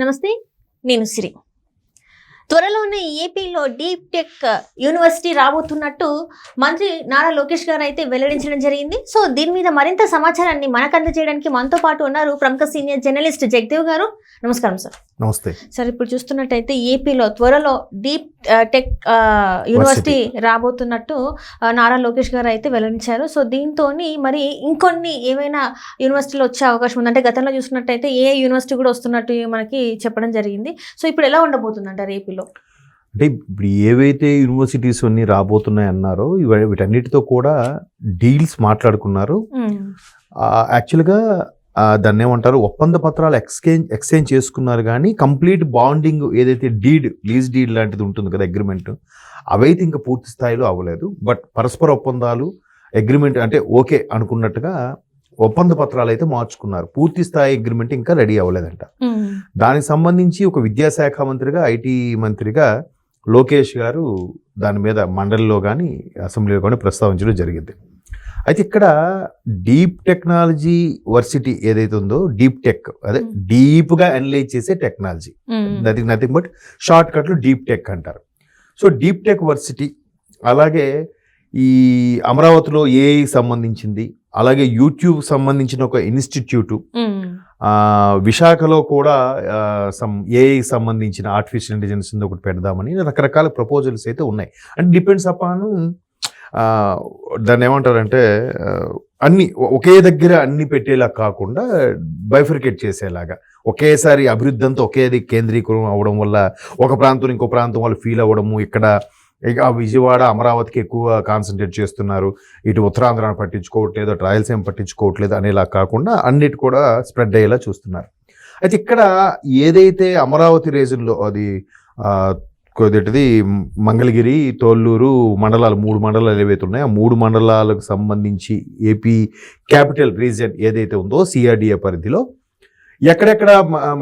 నమస్తే, నేను సిరి. త్వరలోనే ఏపీలో డీప్ టెక్ యూనివర్సిటీ రాబోతున్నట్టు మంత్రి నారా లోకేష్ గారు అయితే వెల్లడించడం జరిగింది. సో దీని మీద మరింత సమాచారాన్ని మనకు అందజేయడానికి మనతో పాటు ఉన్నారు ప్రముఖ సీనియర్ జర్నలిస్ట్ జగదేవ్ గారు. నమస్కారం సార్. నమస్తే సార్, ఇప్పుడు చూస్తున్నట్టయితే ఏపీలో త్వరలో డీప్ టెక్ యూనివర్సిటీ రాబోతున్నట్టు నారా లోకేష్ గారు అయితే వెల్లడించారు. సో దీంతో మరి ఇంకొన్ని ఏమైనా యూనివర్సిటీలు వచ్చే అవకాశం ఉంది? అంటే గతంలో చూసుకున్నట్టయితే ఏ యూనివర్సిటీ కూడా వస్తున్నట్టు మనకి చెప్పడం జరిగింది. సో ఇప్పుడు ఎలా ఉండబోతుంది అంటారు ఏపీలో? అంటే ఇప్పుడు ఏవైతే యూనివర్సిటీస్ అన్ని రాబోతున్నాయి అన్నారో వీటన్నిటితో కూడా డీల్స్ మాట్లాడుకున్నారు. యాక్చువల్గా దాన్ని ఏమంటారు, ఒప్పంద పత్రాలు ఎక్స్చేంజ్ చేసుకున్నారు, కానీ కంప్లీట్ బాండింగ్ ఏదైతే లీజ్ డీడ్ లాంటిది ఉంటుంది కదా, అగ్రిమెంట్, అవైతే ఇంకా పూర్తి స్థాయిలో అవ్వలేదు. బట్ పరస్పర ఒప్పందాలు అగ్రిమెంట్ అంటే ఓకే అనుకున్నట్టుగా ఒప్పంద పత్రాలు అయితే మార్చుకున్నారు. పూర్తి స్థాయి అగ్రిమెంట్ ఇంకా రెడీ అవ్వలేదంట. దానికి సంబంధించి ఒక విద్యాశాఖ మంత్రిగా, ఐటీ మంత్రిగా లోకేష్ గారు దాని మీద మండలిలో కానీ అసెంబ్లీలో కానీ ప్రస్తావించడం జరిగింది. అయితే ఇక్కడ డీప్ టెక్నాలజీ వర్సిటీ ఏదైతే ఉందో, డీప్ టెక్ అదే డీప్గా అనలైజ్ చేసే టెక్నాలజీ, నథింగ్ బట్ షార్ట్ కట్లు డీప్ టెక్ అంటారు. సో డీప్ టెక్ వర్సిటీ, అలాగే ఈ అమరావతిలో ఏఐ సంబంధించింది, అలాగే యూట్యూబ్ సంబంధించిన ఒక ఇన్స్టిట్యూటు, విశాఖలో కూడా ఏఐ సంబంధించిన ఆర్టిఫిషియల్ ఇంటెలిజెన్స్ ఒకటి పెడదామని రకరకాల ప్రపోజల్స్ అయితే ఉన్నాయి. అంటే డిపెండ్స్ అపాన్ దాన్ని ఏమంటారంటే అన్ని ఒకే దగ్గర అన్ని పెట్టేలా కాకుండా బైఫర్కేట్ చేసేలాగా, ఒకేసారి అభివృద్ధి అంతా ఒకేది కేంద్రీకరణ అవ్వడం వల్ల ఒక ప్రాంతం ఇంకో ప్రాంతం వాళ్ళు ఫీల్ అవ్వడము, ఇక్కడ విజయవాడ అమరావతికి ఎక్కువ కాన్సన్ట్రేట్ చేస్తున్నారు, ఇటు ఉత్తరాంధ్రాన్ని పట్టించుకోవట్లేదు, రాయలసీమ పట్టించుకోవట్లేదు అనేలా కాకుండా అన్నిటి కూడా స్ప్రెడ్ అయ్యేలా చూస్తున్నారు. అయితే ఇక్కడ ఏదైతే అమరావతి రీజన్లో అది కొద్దిటిది మంగళగిరి, తోళ్ళూరు మండలాలు, 3 మండలాలు ఏవైతే ఉన్నాయో ఆ 3 మండలాలకు సంబంధించి ఏపీ క్యాపిటల్ రీజియన్ ఏదైతే ఉందో సిఆర్డిఏ పరిధిలో ఎక్కడెక్కడ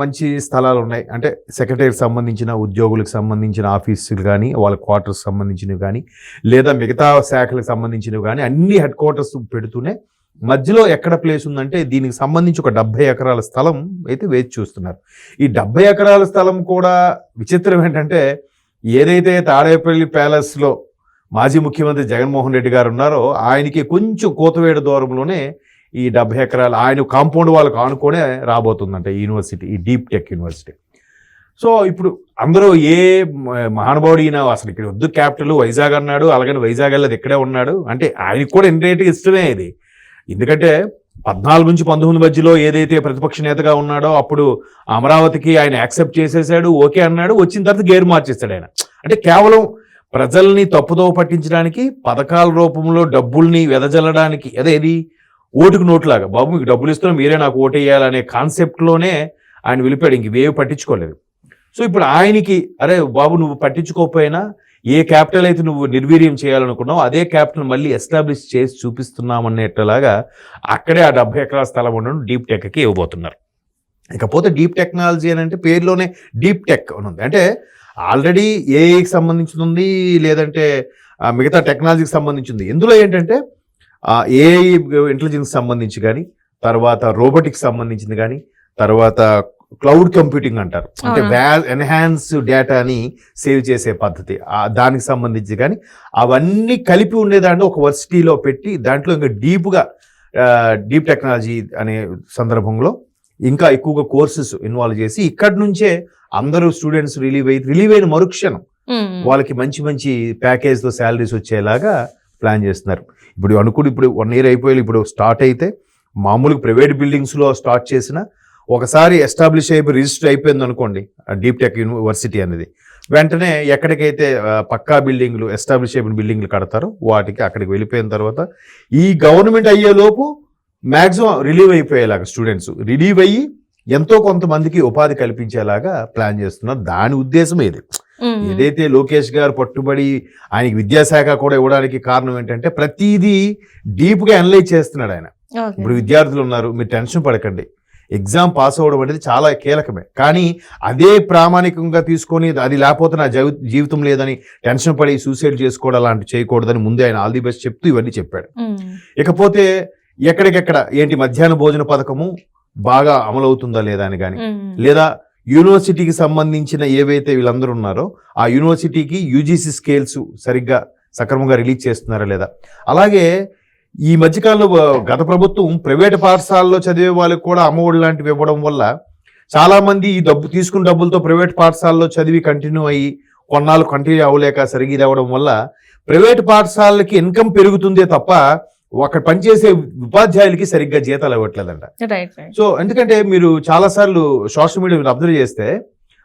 మంచి స్థలాలు ఉన్నాయి అంటే సెక్రటరీకి సంబంధించిన ఉద్యోగులకు సంబంధించిన ఆఫీసులు కానీ, వాళ్ళ క్వార్టర్స్ సంబంధించినవి కానీ, లేదా మిగతా శాఖలకు సంబంధించినవి కానీ అన్ని హెడ్ క్వార్టర్స్ పెడుతూనే మధ్యలో ఎక్కడ ప్లేస్ ఉందంటే దీనికి సంబంధించి ఒక 70 ఎకరాల స్థలం అయితే వేచి చూస్తున్నారు. ఈ 70 ఎకరాల స్థలం కూడా విచిత్రం ఏంటంటే, ఏదైతే తాడేపల్లి ప్యాలెస్లో మాజీ ముఖ్యమంత్రి జగన్మోహన్ రెడ్డి గారు ఉన్నారో ఆయనకి కొంచెం కోతవేడు దూరంలోనే ఈ 70 ఎకరాలు ఆయన కాంపౌండ్ వాళ్ళకు ఆనుకొనే రాబోతుందంట ఈ యూనివర్సిటీ, ఈ డీప్ టెక్ యూనివర్సిటీ. సో ఇప్పుడు అందరూ ఏ మహానుభావుడు ఈయన, అసలు ఇక్కడ వద్దు క్యాపిటల్ వైజాగ్ అన్నాడు, అలాగని వైజాగ్ వెళ్ళదు ఇక్కడే ఉన్నాడు అంటే ఆయనకు కూడా ఇండైరెక్ట్గా ఇష్టమే ఇది. ఎందుకంటే 14 నుంచి 19 మధ్యలో ఏదైతే ప్రతిపక్ష నేతగా ఉన్నాడో అప్పుడు అమరావతికి ఆయన యాక్సెప్ట్ చేసేసాడు, ఓకే అన్నాడు, వచ్చిన తర్వాత గేరు మార్చేస్తాడు ఆయన. అంటే కేవలం ప్రజల్ని తప్పుదోవ పట్టించడానికి, పథకాల రూపంలో డబ్బుల్ని వెదజల్లడానికి, అదేది ఓటుకు నోట్లాగా, బాబు మీకు డబ్బులు ఇస్తున్నాం మీరే నాకు ఓటు వేయాలనే కాన్సెప్ట్లోనే ఆయన వెళ్ళిపోయాడు, ఇంక ఇవేవి పట్టించుకోలేదు. సో ఇప్పుడు ఆయనకి అరే బాబు నువ్వు పట్టించుకోకపోయినా ఏ క్యాపిటల్ అయితే నువ్వు నిర్వీర్యం చేయాలనుకున్నావు అదే క్యాపిటల్ మళ్ళీ ఎస్టాబ్లిష్ చేసి చూపిస్తున్నామనేట్లాగా అక్కడే ఆ 70 ఎకరాల స్థలం ఉండడం డీప్ టెక్కి ఇవ్వబోతున్నారు. ఇకపోతే డీప్ టెక్నాలజీ అని అంటే పేరులోనే డీప్ టెక్ అని ఉంది. అంటే ఆల్రెడీ ఏఐకి సంబంధించింది, లేదంటే మిగతా టెక్నాలజీకి సంబంధించింది. ఇందులో ఏంటంటే ఏఐ ఇంటెలిజెన్స్ సంబంధించి కానీ, తర్వాత రోబోటిక్స్ సంబంధించింది కానీ, తర్వాత క్లౌడ్ కంప్యూటింగ్ అంటారు, అంటే ఎన్హాన్స్ డేటాని సేవ్ చేసే పద్ధతి, దానికి సంబంధించి కానీ అవన్నీ కలిపి ఉండేదాంట్లో ఒక వర్సిటీలో పెట్టి దాంట్లో ఇంకా డీప్ టెక్నాలజీ అనే సందర్భంలో ఇంకా ఎక్కువగా కోర్సెస్ ఇన్వాల్వ్ చేసి ఇక్కడి నుంచే అందరూ స్టూడెంట్స్ రిలీవ్ అయిన మరుక్షణం వాళ్ళకి మంచి మంచి ప్యాకేజ్తో శాలరీస్ వచ్చేలాగా ప్లాన్ చేస్తున్నారు. ఇప్పుడు 1 ఇయర్ అయిపోయి ఇప్పుడు స్టార్ట్ అయితే మామూలుగా ప్రైవేట్ బిల్డింగ్స్లో స్టార్ట్ చేసిన ఒకసారి ఎస్టాబ్లిష్ అయిపోయి రిజిస్టర్ అయిపోయింది అనుకోండి డీప్ టెక్ యూనివర్సిటీ అనేది, వెంటనే ఎక్కడికైతే పక్కా బిల్డింగ్లు ఎస్టాబ్లిష్ అయిపోయిన బిల్డింగ్లు కడతారో వాటికి అక్కడికి వెళ్ళిపోయిన తర్వాత ఈ గవర్నమెంట్ అయ్యేలోపు మ్యాక్సిమం రిలీవ్ అయిపోయేలాగా స్టూడెంట్స్ రిలీవ్ అయ్యి ఎంతో కొంతమందికి ఉపాధి కల్పించేలాగా ప్లాన్ చేస్తున్నారు. దాని ఉద్దేశం ఇది. ఏదైతే లోకేష్ గారు పట్టుబడి ఆయనకి విద్యాశాఖ కూడా ఇవ్వడానికి కారణం ఏంటంటే ప్రతిదీ డీప్గా అనలైజ్ చేస్తున్నాడు ఆయన. ఇప్పుడు విద్యార్థులు ఉన్నారు, మీరు టెన్షన్ పడకండి, ఎగ్జామ్ పాస్ అవ్వడం అనేది చాలా కీలకమే, కానీ అదే ప్రామాణికంగా తీసుకొని అది లేకపోతే నా జీవితం లేదని టెన్షన్ పడి సూసైడ్ చేసుకోవడం అలాంటివి చేయకూడదని ముందే ఆయన ఆల్ ది బెస్ట్ చెప్తూ ఇవన్నీ చెప్పాడు. ఇకపోతే ఎక్కడికెక్కడ ఏంటి మధ్యాహ్న భోజన పథకము బాగా అమలవుతుందా లేదా అని కానీ, లేదా యూనివర్సిటీకి సంబంధించిన ఏవైతే వీళ్ళందరూ ఉన్నారో ఆ యూనివర్సిటీకి యూజీసీ స్కేల్స్ సరిగ్గా సక్రమంగా రిలీజ్ చేస్తున్నారా లేదా. అలాగే ఈ మధ్యకాలంలో గత ప్రభుత్వం ప్రైవేట్ పాఠశాలలో చదివే వాళ్ళకి కూడా అమ్మఒడి లాంటివి ఇవ్వడం వల్ల చాలా మంది ఈ తీసుకున్న డబ్బులతో ప్రైవేట్ పాఠశాలలో చదివి కంటిన్యూ అయ్యి కొన్నాళ్ళు కంటిన్యూ అవ్వలేక సరిగ్గా అవ్వడం వల్ల ప్రైవేట్ పాఠశాలలకి ఇన్కమ్ పెరుగుతుందే తప్ప అక్కడ పనిచేసే ఉపాధ్యాయులకి సరిగ్గా జీతాలు ఇవ్వట్లేదంట. సో ఎందుకంటే మీరు చాలాసార్లు సోషల్ మీడియా మీరు అబ్జర్వ్ చేస్తే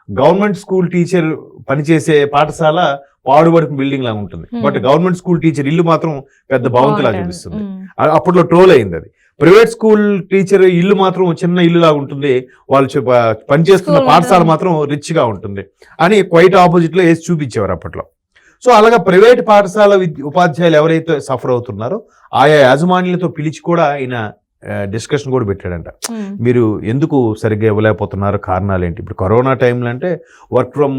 గవర్నమెంట్ స్కూల్ టీచర్ పనిచేసే పాఠశాల పాడుబడిన బిల్డింగ్ లాగా ఉంటుంది, బట్ గవర్నమెంట్ స్కూల్ టీచర్ ఇల్లు మాత్రం పెద్ద భవంతిలా చూపిస్తుంది. అప్పట్లో ట్రోల్ అయింది అది. ప్రైవేట్ స్కూల్ టీచర్ ఇల్లు మాత్రం చిన్న ఇల్లు లాగా ఉంటుంది, వాళ్ళు పనిచేస్తున్న పాఠశాల మాత్రం రిచ్ గా ఉంటుంది అని క్వైట్ ఆపోజిట్ లో వేసి చూపించేవారు అప్పట్లో. సో అలాగా ప్రైవేట్ పాఠశాల ఉపాధ్యాయులు ఎవరైతే సఫర్ అవుతున్నారో ఆయా యాజమాన్యాలతో పిలిచి కూడా ఆయన డిస్కషన్ కూడా పెట్టాడంట. మీరు ఎందుకు సరిగ్గా ఇవ్వలేకపోతున్నారు, కారణాలు ఏంటి? ఇప్పుడు కరోనా టైంలో అంటే వర్క్ ఫ్రమ్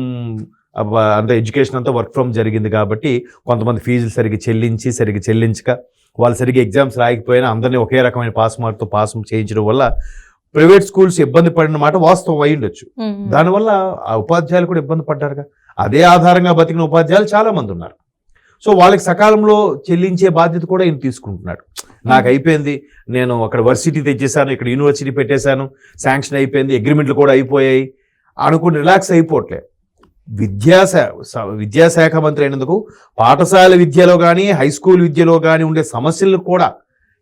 అంటే ఎడ్యుకేషన్ అంతా వర్క్ ఫ్రమ్ జరిగింది కాబట్టి కొంతమంది ఫీజులు సరిగ్గా చెల్లించక వాళ్ళు సరిగ్గా ఎగ్జామ్స్ రాయకపోయినా అందరినీ ఒకే రకమైన పాస్ మార్క్తో పాస్ చేయించడం వల్ల ప్రైవేట్ స్కూల్స్ ఇబ్బంది పడిన మాట వాస్తవం అయి ఉండొచ్చు. దానివల్ల ఆ ఉపాధ్యాయులు కూడా ఇబ్బంది పడ్డారుగా. అదే ఆధారంగా బతికిన ఉపాధ్యాయులు చాలా మంది ఉన్నారు. సో వాళ్ళకి సకాలంలో చెల్లించే బాధ్యత కూడా ఈయన తీసుకుంటున్నాడు. నాకు అయిపోయింది, నేను అక్కడ వర్సిటీ తెచ్చేసాను, ఇక్కడ యూనివర్సిటీ పెట్టేశాను, శాంక్షన్ అయిపోయింది, అగ్రిమెంట్లు కూడా అయిపోయాయి అనుకుని రిలాక్స్ అయిపోవట్లే. విద్యాశాఖ మంత్రి అయినందుకు పాఠశాల విద్యలో కానీ హై స్కూల్ విద్యలో కానీ ఉండే సమస్యలను కూడా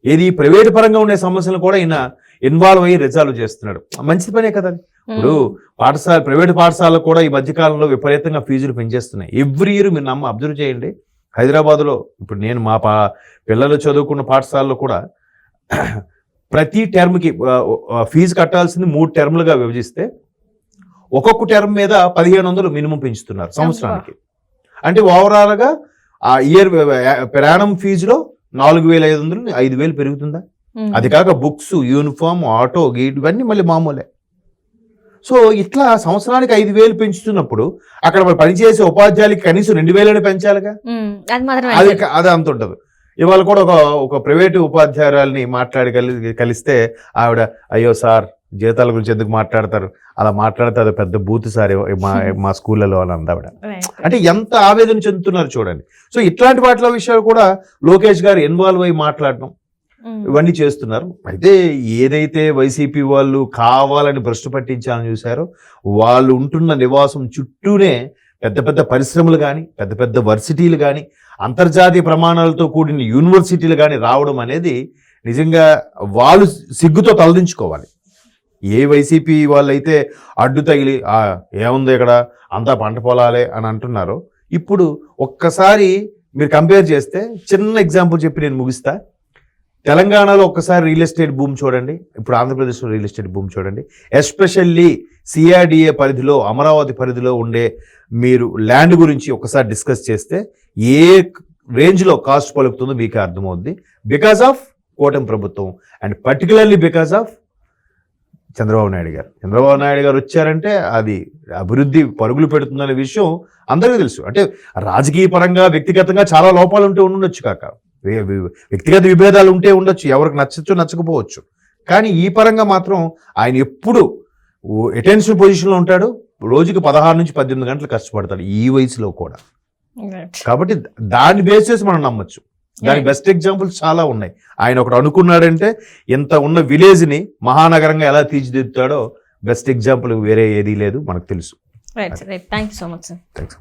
ఏది ప్రైవేట్ పరంగా ఉండే సమస్యలను కూడా ఈయన ఇన్వాల్వ్ అయ్యి రిజాల్వ్ చేస్తున్నాడు. మంచి పనే కదా. ఇప్పుడు ప్రైవేట్ పాఠశాలలో కూడా ఈ మధ్యకాలంలో విపరీతంగా ఫీజులు పెంచేస్తున్నాయి. ఎవ్రీ ఇయర్ మీరు అబ్జర్వ్ చేయండి. హైదరాబాద్లో ఇప్పుడు నేను మా పిల్లలు చదువుకున్న పాఠశాలలో కూడా ప్రతి టర్మ్కి ఫీజు కట్టాల్సింది 3 టర్ములుగా విభజిస్తే ఒక్కొక్క టర్మ్ మీద 1500 మినిమం పెంచుతున్నారు సంవత్సరానికి. అంటే ఓవరాల్గా ఆ ఇయర్ ప్రయాణం ఫీజులో 4500 5000 పెరుగుతుందా? అది కాక బుక్స్, యూనిఫామ్, ఆటో గీట్ ఇవన్నీ మళ్ళీ మామూలే. సో ఇట్లా సంవత్సరానికి 5000 పెంచుతున్నప్పుడు అక్కడ పనిచేసే ఉపాధ్యాయులకి కనీసం 2000 పెంచాలిగా. అది అంత ఉంటుంది. ఇవాళ కూడా ఒక ప్రైవేటు ఉపాధ్యాయురాలని కలిస్తే ఆవిడ, అయ్యో సార్ జీతాల గురించి ఎందుకు మాట్లాడతారు, అలా మాట్లాడితే అది పెద్ద బూత్ సార్ మా స్కూళ్ళలో అని అందావిడ. అంటే ఎంత ఆవేదన చెందుతున్నారు చూడండి. సో ఇట్లాంటి వాటిలో విషయాలు కూడా లోకేష్ గారు ఇన్వాల్వ్ అయ్యి మాట్లాడడం ఇవన్నీ చేస్తున్నారు. అయితే ఏదైతే వైసీపీ వాళ్ళు కావాలని భ్రష్టు పట్టించాలని చూశారో వాళ్ళు ఉంటున్న నివాసం చుట్టూనే పెద్ద పెద్ద పరిశ్రమలు కానీ పెద్ద పెద్ద వర్సిటీలు కానీ అంతర్జాతీయ ప్రమాణాలతో కూడిన యూనివర్సిటీలు కానీ రావడం అనేది నిజంగా వాళ్ళు సిగ్గుతో తలదించుకోవాలి. ఏ వైసీపీ వాళ్ళైతే అడ్డు తగిలి ఏముంది ఇక్కడ అంతా పంట పొలాలే అని అంటున్నారో, ఇప్పుడు ఒక్కసారి మీరు కంపేర్ చేస్తే చిన్న ఎగ్జాంపుల్ చెప్పి నేను ముగిస్తా. తెలంగాణలో ఒక్కసారి రియల్ ఎస్టేట్ భూమి చూడండి, ఇప్పుడు ఆంధ్రప్రదేశ్లో రియల్ ఎస్టేట్ భూమి చూడండి. ఎస్పెషల్లీ సిఆర్డిఏ పరిధిలో, అమరావతి పరిధిలో ఉండే మీరు ల్యాండ్ గురించి ఒకసారి డిస్కస్ చేస్తే ఏ రేంజ్లో కాస్ట్ పలుకుతుందో మీకు అర్థమవుద్ది. బికాస్ ఆఫ్ కూటమి ప్రభుత్వం and particularly because of Chandrababu Naidu గారు వచ్చారంటే అది అభివృద్ధి పరుగులు పెడుతుందనే విషయం అందరికీ తెలుసు. అంటే రాజకీయ పరంగా వ్యక్తిగతంగా చాలా లోపాలు ఉంటే ఉండొచ్చు, కాక వ్యక్తిగత విభేదాలు ఉంటే ఉండొచ్చు, ఎవరికి నచ్చచ్చు నచ్చకపోవచ్చు, కానీ ఈ పరంగా మాత్రం ఆయన ఎప్పుడు అటెన్షన్ పొజిషన్లో ఉంటాడు. రోజుకి 16 నుంచి 18 గంటలు కష్టపడతాడు ఈ వయసులో కూడా. కాబట్టి దాన్ని బేస్ చేసి మనం నమ్మచ్చు. దానికి బెస్ట్ ఎగ్జాంపుల్స్ చాలా ఉన్నాయి. ఆయన ఒకటి అనుకున్నాడంటే ఇంత ఉన్న విలేజ్ని మహానగరంగా ఎలా తీర్చిదిద్దుతాడో బెస్ట్ ఎగ్జాంపుల్ వేరే ఏదీ లేదు, మనకు తెలుసు. Right, thank you so much sir. Thanks.